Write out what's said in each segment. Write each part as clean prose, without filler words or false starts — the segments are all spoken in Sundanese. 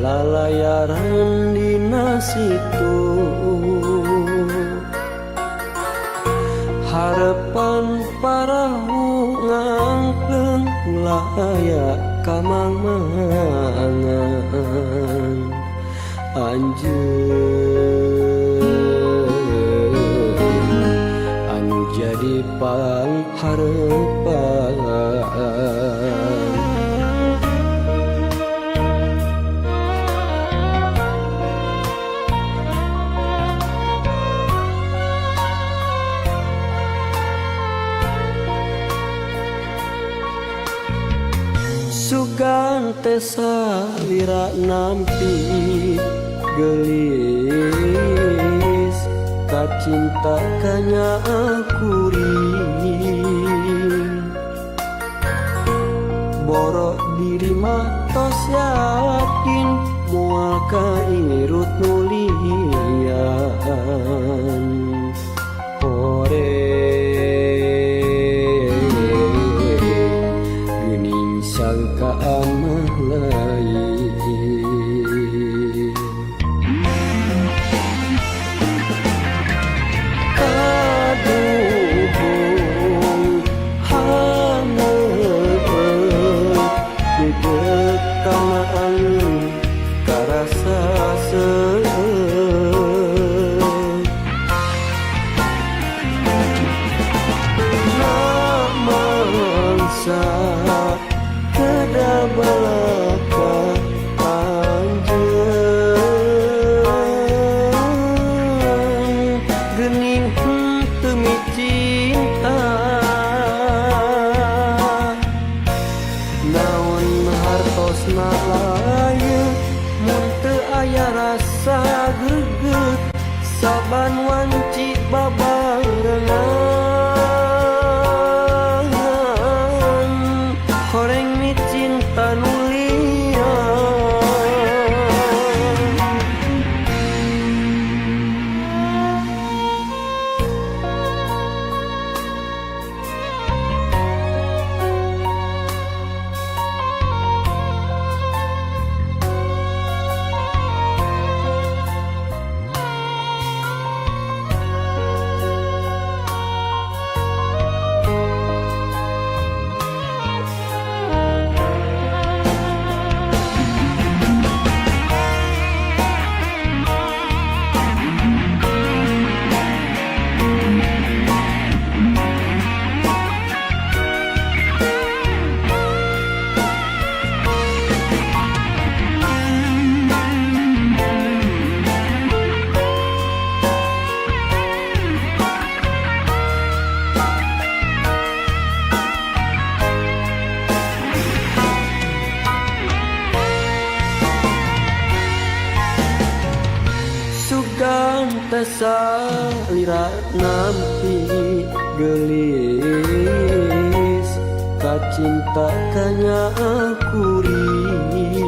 lalayaran dina situ harapan parahu ngangkleng ulah aya kamang-mangan anjeun anu jadi pangharepan sugan tesa lira nampi gelis kacinta kanya kuring borok diri mah tos yakin moal kairut nulian sangkaan mah lain kaduhung hangat duduk tangan karasa namangsa balaka anjeun geuning teu cinta naon hartosna layeun mun teu aya rasa greget saban wanci babarengan horeng mi cinta salira nampi gelis kacinta kanya kuring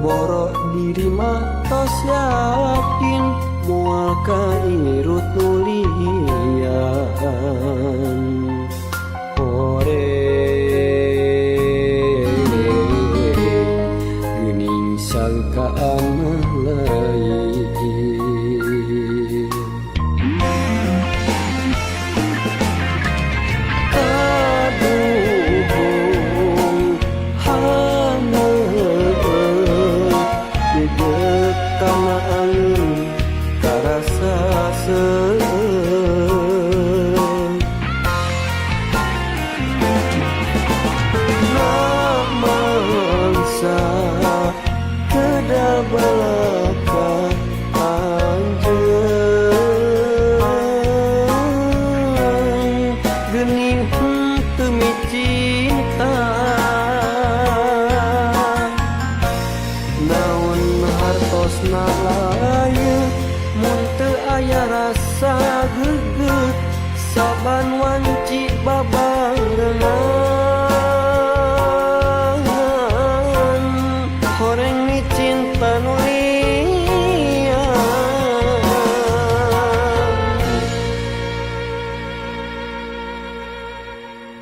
borok diri mah tos yakin moal kain